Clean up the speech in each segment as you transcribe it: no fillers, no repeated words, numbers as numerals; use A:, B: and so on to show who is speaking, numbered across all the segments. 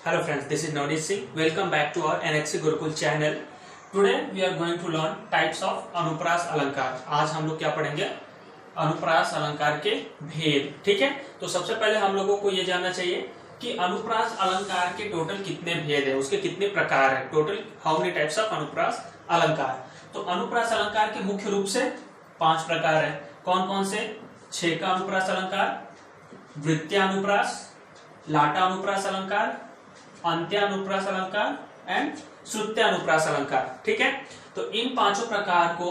A: Hello friends, this is Navneet Singh. Welcome back to our NXC Gurukul channel. Today we are going to learn types of अनुप्रास अलंकार. आज हम लोग क्या पढ़ेंगे? अनुप्रास अलंकार के भेद. ठीक है, तो सबसे पहले हम लोगों को ये जानना चाहिए कि अनुप्रास अलंकार के टोटल कितने भेद है, उसके कितने प्रकार है. Total how many types of अनुप्रास अलंकार. तो अनुप्रास अलंकार के मुख्य रूप से 5 प्रकार है. कौन कौन से? छेका अनुप्रास अलंकार, वृत्त्यानुप्रास, लाटा अनुप्रास अलंकार, अंत्यानुप्रास अलंकार एंड श्रुत्यानुप्रास अलंकार. ठीक है, तो इन 5 प्रकार को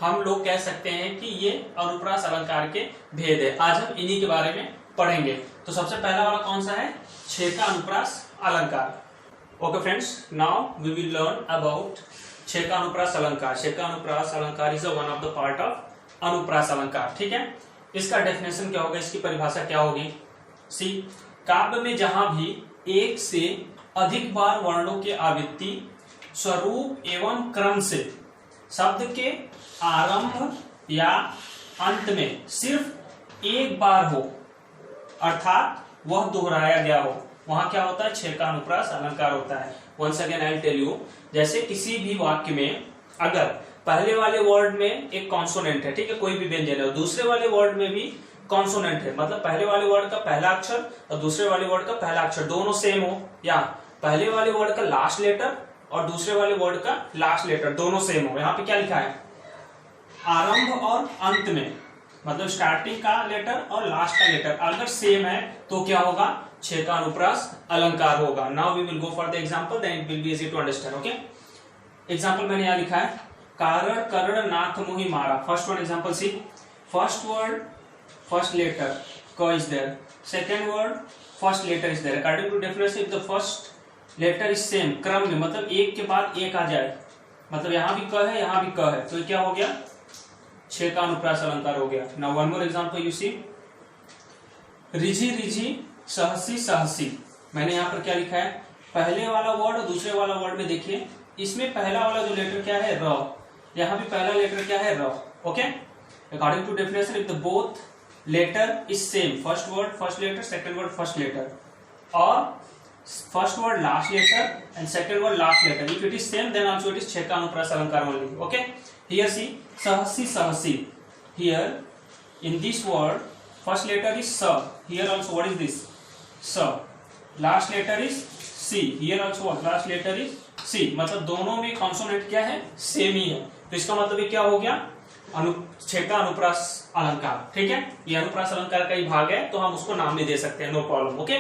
A: हम लोग कह सकते हैं कि ये अनुप्रास अलंकार के भेद है. आज हम इन्हीं के बारे में पढ़ेंगे. तो सबसे पहला वाला कौन सा है? छेका अनुप्रास अलंकार. Okay friends, now we will learn about छेका अनुप्रास अलंकार. छेका अनुप्रास अलंकार is one of the part of अनुप्रास अलंकार. ठीक है, इसका डेफिनेशन क्या होगा, इसकी परिभाषा क्या होगी? सी, काव्य में जहां भी एक से अधिक बार वर्णों के आवृत्ति स्वरूप एवं क्रम से शब्द के आरंभ या अंत में सिर्फ एक बार हो, अर्थात वह दोहराया गया हो, वहां क्या होता है? छेका अनुप्रास अलंकार होता है. Once again I will tell you, जैसे किसी भी वाक्य में अगर पहले वाले वर्ड में एक कॉन्सोनेंट है, ठीक है, कोई भी व्यंजन है, और दूसरे वाले वर्ड में भी कॉन्सोनेंट है, मतलब पहले वाले वर्ड का पहला अक्षर और दूसरे वाले वर्ड का पहला अक्षर दोनों सेम हो, या पहले वाले वर्ड का लास्ट लेटर और दूसरे वाले वर्ड का लास्ट लेटर दोनों सेम हो. यहाँ पे क्या लिखा है? आरंभ और अंत में, मतलब स्टार्टिंग का लेटर और लास्ट का लेटर अगर सेम है तो क्या होगा? छेका अनुप्रास अलंकार होगा. Now we will go for the example, then it will be easy to understand. Okay, example मैंने यहाँ लिखा है, कारण कर्ण नाथ मुहि मारा. First one example see. First word first letter ka is there, second word first letter is there. According to definition, if the first letter is same क्रम में, मतलब एक के बाद एक आ जाए, मतलब यहाँ भी क है यहाँ भी क है, तो क्या हो गया? छेका अनुप्रास अलंकार हो गया. Now one more example you see, रिझी रिझी सहसी सहसी. मैंने यहाँ पर क्या लिखा है? पहले वाला वर्ड और दूसरे वाला वर्ड में देखिए, इसमें पहला वाला जो लेटर क्या है? र. यहाँ भी पहला लेटर क्या है? र. Okay, according to definition, if the both letter is same, first word first letter, second word first letter, or first word last letter and second word last letter, if it is same then also it is छेका अनुप्रास अलंकार only. Okay, here see, सहसी सहसी. Here in this word first letter is sa, here also what is this? Sa. Last letter is c, here also what? Last letter is c. मतलब दोनों में consonant क्या है? Same ही है. तो इसका मतलब ये क्या हो गया? छेका अनुप्रास अलंकार. ठीक है, ये अनुप्रास अलंकार का ही भाग है, तो हम उसको नाम भी दे सकते हैं, no problem. Okay,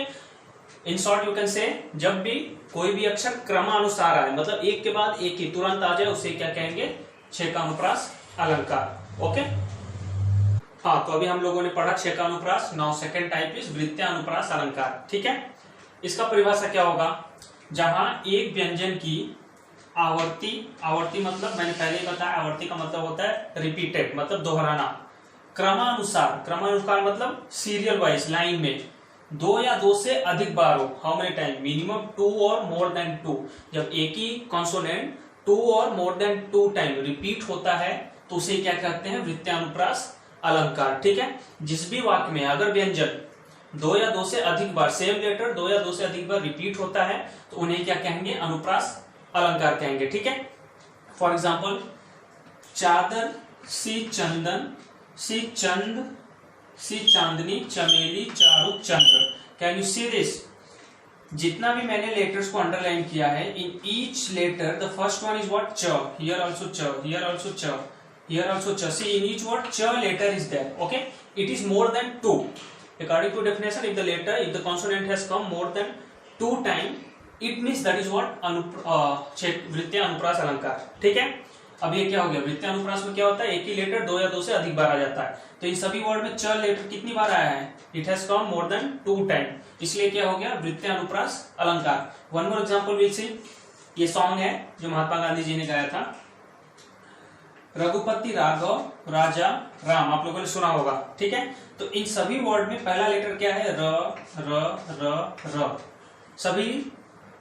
A: in short you can say, जब भी कोई भी अक्षर क्रमानुसार आए, मतलब एक के बाद एक ही तुरंत आ जाए, उसे क्या कहेंगे? छेका अनुप्रास अलंकार. ओके, हाँ, तो अभी हम लोगों ने पढ़ा छेका अनुप्रास. नाउ सेकंड टाइप इज वृत्त्यानुप्रास अलंकार. ठीक है, इसका परिभाषा क्या होगा? जहां एक व्यंजन की आवर्ती, आवर्ती मतलब मैंने पहले ही बताया, आवर्ती का मतलब होता है रिपीटेड, मतलब दोहराना. क्रमानुसार, क्रमानुसार मतलब सीरियल वाइज, लाइन में 2 या 2 से अधिक बार हो. How many time? मिनिमम 2 और मोर देन 2. जब एक ही कॉन्सोनेंट 2 और मोर देन 2 टाइम रिपीट होता है तो उसे क्या कहते हैं? वृत्त्यानुप्रास अलंकार. ठीक है, जिस भी वाक्य में अगर व्यंजन 2 या 2 से अधिक बार, सेम लेटर 2 या 2 से अधिक बार रिपीट होता है तो उन्हें क्या कहेंगे? अनुप्रास अलंकार कहेंगे. ठीक है, फॉर एग्जाम्पल, चादर सी चंदन सी चंद सी चांदनी चमेली चारु चंद्र. Can you see this? जितना भी मैंने लेटर्स को अंडरलाइन किया है, in each letter the first one is what? च. हियर आल्सो च, हियर आल्सो च, हियर आल्सो च. सी, इन ईच वर्ड च letter is there. Okay, it is more than 2. According to definition, if the letter, if the consonant has come more than 2 times, it means that is what? वृत्तीय अनुप्रास अलंकार. ठीक है, अब ये क्या हो गया? वृत्तीय अनुप्रास में क्या होता है? एक ही लेटर 2 या 2 से अधिक बार आ जाता है. तो इन सभी वर्ड में च लेटर कितनी बार आया है? It has come more than 2 time, इसलिए क्या हो गया? वृत्तीय अनुप्रास अलंकार. वन मोर एग्जांपल विल सी. ये सॉन्ग है जो महात्मा गांधी जी ने गाया था, रघुपति राघव राजा राम. आप लोगों ने सुना होगा. ठीक है, तो इन सभी वर्ड में पहला लेटर क्या है? र र र र. सभी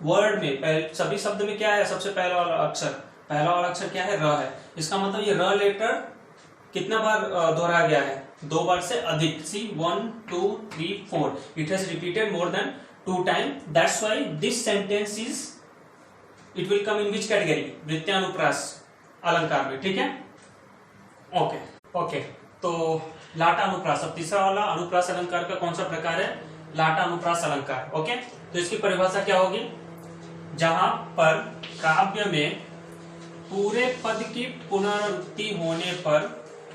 A: वर्ड में, सभी शब्द में क्या है? सबसे पहला वाला अक्षर, पहला वाला अक्षर क्या है? र है. इसका मतलब ये र लेटर कितना बार दोहराया गया है? 2 बार से अधिक. See 1 2 3 4, it has repeated more than 2 time, that's why this sentence is it will come in which category, वृत्यानुप्रास अलंकार में, ठीक है। ओके, तो लाटा अनुप्रास, अब तीसरा वाला अनुप्रास अलंकार का कौन सा प्रकार है, लाटा अनुप्रास अलंकार। ओके, तो इसकी परिभाषा क्या होगी, जहां पर काव्य में पूरे पद की पुनरावृत्ति होने पर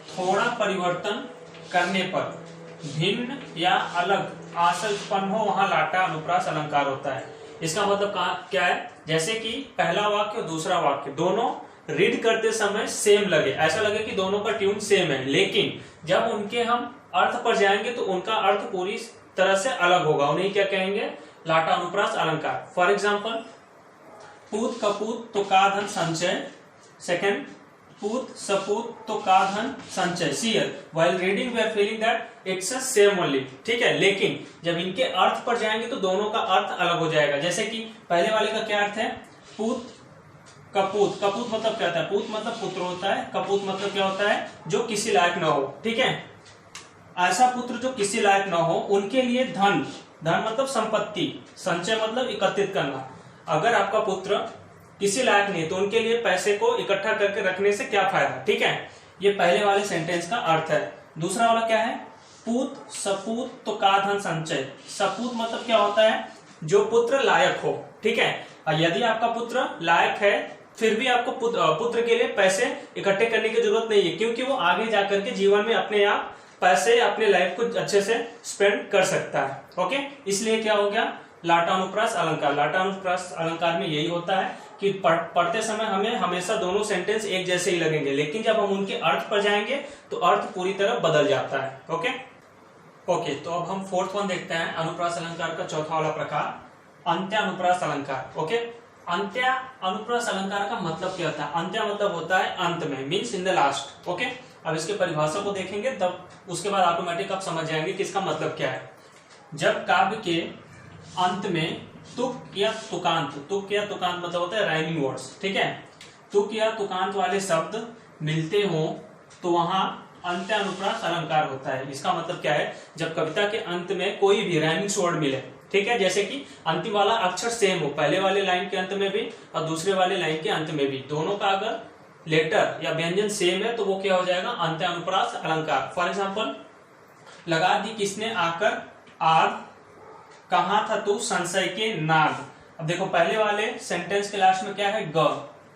A: थोड़ा परिवर्तन करने पर भिन्न या अलग आशय उत्पन्न हो, वहां लाटा अनुप्रास अलंकार होता है। इसका मतलब क्या है, जैसे कि पहला वाक्य और दूसरा वाक्य दोनों रीड करते समय सेम लगे, ऐसा लगे कि दोनों का ट्यून सेम है, लेकिन जब उनके हम अर्थ पर जाएंगे तो उनका अर्थ पूरी तरह से अलग होगा, उन्हें क्या कहेंगे, लाटा अनुप्रास अलंकार। फॉर एग्जाम्पल, पूत कपूत तो का धन संचय, सेकेंड पूत सपूत तो का धन संचय। See while reading we are feeling that it's a same only, ठीक है, लेकिन जब इनके अर्थ पर जाएंगे तो दोनों का अर्थ अलग हो जाएगा। जैसे कि पहले वाले का क्या अर्थ है, पूत कपूत, कपूत मतलब क्या होता है, पूत मतलब पुत्र होता है, कपूत मतलब क्या होता है, जो किसी लायक न हो, ठीक है। ऐसा पुत्र जो किसी लायक न हो, उनके लिए धन, धन मतलब संपत्ति, संचय मतलब एकत्रित करना। अगर आपका पुत्र किसी लायक नहीं तो उनके लिए पैसे को इकट्ठा करके रखने से क्या फायदा, ठीक है। ये पहले वाले सेंटेंस का अर्थ है। दूसरा वाला क्या है, पूत सपूत तो का धन संचय। सपूत मतलब क्या होता है, जो पुत्र लायक हो, ठीक है। यदि आपका पुत्र लायक है फिर भी आपको पुत्र के लिए पैसे इकट्ठे करने की जरूरत नहीं है, क्योंकि वो आगे जाकर के जीवन में अपने आप पैसे अपने लाइफ को अच्छे से स्पेंड कर सकता है। ओके, इसलिए क्या हो गया, लाटानुप्रास अलंकार। लाटानुप्रास अलंकार में यही होता है कि पढ़ते समय हमें हमेशा दोनों सेंटेंस एक जैसे ही लगेंगे, लेकिन जब हम उनके अर्थ पर जाएंगे तो अर्थ पूरी तरह बदल जाता है। ओके, तो अब हम फोर्थ वन देखते हैं, अनुप्रास अलंकार का चौथा वाला प्रकार, अंत्यानुप्रास अलंकार। ओके, अंत्या अनुप्रास अलंकार का मतलब क्या होता है, अंत्या मतलब होता है अंत में, means in the last. Okay, अब इसके परिभाषा को देखेंगे तब उसके बाद ऑटोमेटिक आप समझ जाएंगे कि इसका मतलब क्या है। जब काव्य के अंत में तुक या तुकांत, तुक या तुकांत मतलब होता है राइमिंग वर्ड्स, ठीक है, तुक या तुकांत वाले शब्द मिलते हो तो वहां अंत्यानुप्रास अलंकार होता है। इसका मतलब क्या है, जब कविता के अंत में कोई भी राइमिंग वर्ड मिले, ठीक है, जैसे कि अंतिम वाला अक्षर सेम हो, पहले वाले लाइन के अंत में भी और दूसरे वाले लाइन के अंत में भी, दोनों का अगर लेटर या व्यंजन सेम है तो वो क्या हो जाएगा, अंत्यानुप्रास अलंकार। फॉर एग्जाम्पल, लगा दी किसने आकर आग, कहा था तू संशय के नाग। अब देखो पहले वाले सेंटेंस के लास्ट में क्या है, ग,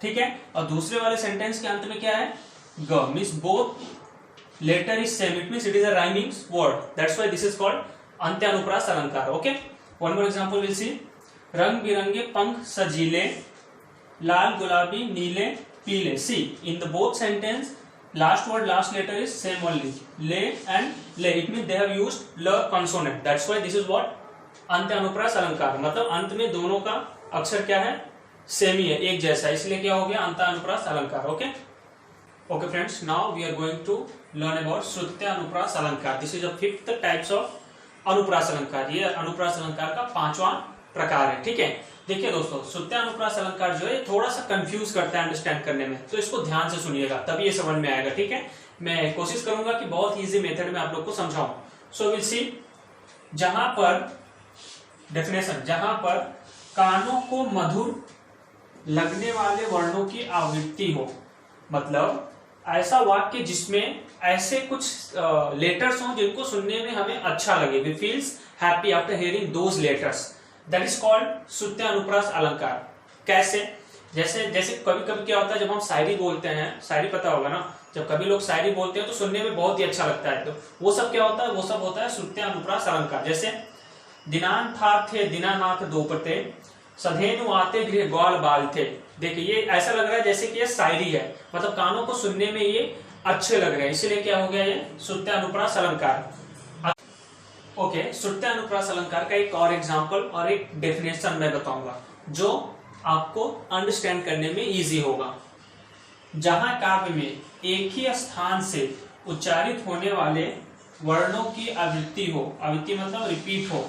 A: ठीक है, और दूसरे वाले सेंटेंस के अंत में क्या है, ग, means both letter is same, it means it is a rhyming word, that's why this is called अंत्यानुप्रास अलंकार। Okay, one more example will see, रंग बिरंगे पंख सजीले, लाल गुलाबी नीले पीले। See in the both sentence last word last letter is same only, le and le, it means they have used ल consonant, that's why this is what अंत्यानुप्रास अलंकार, मतलब अंत में दोनों का अक्षर क्या है, सेम ही है, एक जैसा, इसलिए क्या हो गया अंत्यानुप्रास अलंकार। Okay friends, now we are going to learn about श्रुत्यानुप्रास अलंकार। This is the fifth types of अनुप्रास अलंकार, ये अनुप्रास अलंकार का पांचवा प्रकार है, ठीक है। देखिए दोस्तों, श्रुत्यानुप्रास अलंकार जो है थोड़ा सा कंफ्यूज करता है अंडरस्टैंड करने में, तो इसको ध्यान से सुनिएगा तभी ये समझ में आएगा, ठीक है। मैं कोशिश करूंगा कि बहुत इजी मेथड में आप लोग को समझाऊं। सो विल सी, जहां पर डेफिनेशन, जहां पर कानों को मधुर लगने वाले वर्णों की आवृत्ति हो, मतलब ऐसा वाक्य जिसमें ऐसे कुछ लेटर्स हों जिनको सुनने में हमें अच्छा लगे, we feels happy after hearing those letters, that is called श्रुत्यानुप्रास अलंकार। कैसे, जैसे कभी कभी क्या होता है, जब हम शायरी बोलते हैं, शायरी पता होगा ना, जब कभी लोग शायरी बोलते हैं तो सुनने में बहुत ही अच्छा लगता है, तो वो सब क्या होता है, वो सब होता है श्रुत्यानुप्रास अलंकार। जैसे दिनांत थे दीनानाथ दोपते, सधेनु आते गृह ग्वाल बाल थे। देखिए ये ऐसा लग रहा है जैसे कि ये शायरी है, मतलब कानों को सुनने में ये अच्छे लग रहे हैं, इसीलिए क्या हो गया ये श्रुत्यानुप्रास अलंकार। ओके, श्रुत्यानुप्रास अलंकार का एक और एग्जांपल और एक डेफिनेशन मैं बताऊंगा जो आपको अंडरस्टैंड करने में इजी होगा। जहां काव्य में एक ही स्थान से उच्चारित होने वाले वर्णों की आवृत्ति हो, आवृत्ति मतलब रिपीट हो,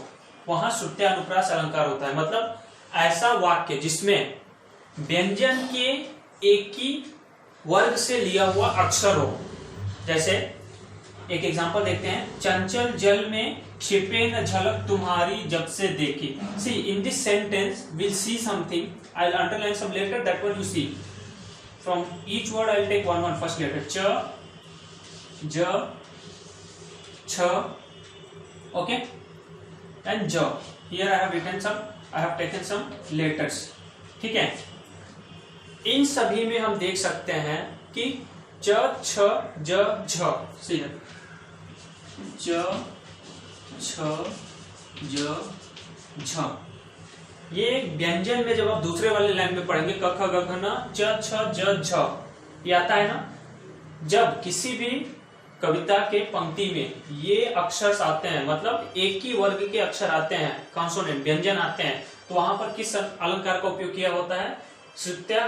A: वहां श्रुत्यानुप्रास अलंकार होता है। मतलब ऐसा वाक्य जिसमें व्यंजन के एक ही वर्ग से लिया हुआ अक्षर हो, जैसे एक एग्जांपल देखते हैं, चंचल जल में छिपे न झलक तुम्हारी जब से देखी। See in this sentence will see something, I will underline some letter, that one you see from each word. I will take one first letter, च, ज, छ, okay, and j. Here I have written some, I have taken some letters, ठीक है। इन सभी में हम देख सकते हैं कि च, छ, ज, झ, सीधे च, छ, ज, झ, ये व्यंजन में जब आप दूसरे वाले लाइन में पढ़ेंगे क, ख, ग, घ, न, च, छ, ज, झ, ये आता है ना। जब किसी भी कविता के पंक्ति में ये अक्षर आते हैं, मतलब एक ही वर्ग के अक्षर आते हैं, कॉन्सोनेंट व्यंजन आते हैं, तो वहां पर किस अलंकार का उपयोग किया होता है? श्रुत्या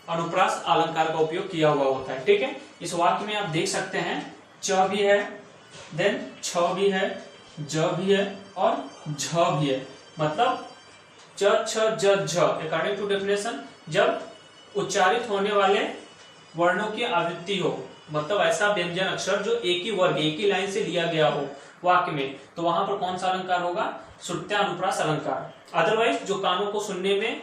A: अनुप्रास अलंकार का उपयोग किया हुआ होता है, ठीक है। इस वाक्य में आप देख सकते हैं च भी है, देन छ भी है, ज भी है और झ भी है, मतलब च, छ, ज, झ अकॉर्डिंग टू डेफिनेशन जब उच्चारित होने वाले वर्णों की आवृत्ति हो, मतलब ऐसा व्यंजन अक्षर जो एक ही वर्ग, एक ही लाइन से लिया गया हो वाक्य में, तो वहां पर कौन सा अलंकार होगा? श्रुत्या अनुप्रास अलंकार। अदरवाइज जो कानों को सुनने में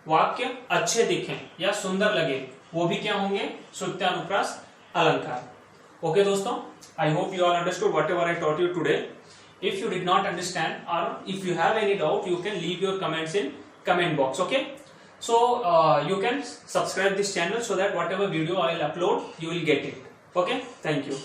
A: वाक्य अच्छे दिखें या सुंदर लगे, वो भी क्या होंगे? श्रुत्या अनुप्रास अलंकार। ओके दोस्तों, I hope you all understood whatever I taught you today. If you did not understand और if you have any doubt, you can leave your comments in comment box, okay? So you can subscribe this channel so that whatever video I will upload, you will get it. Okay, thank you.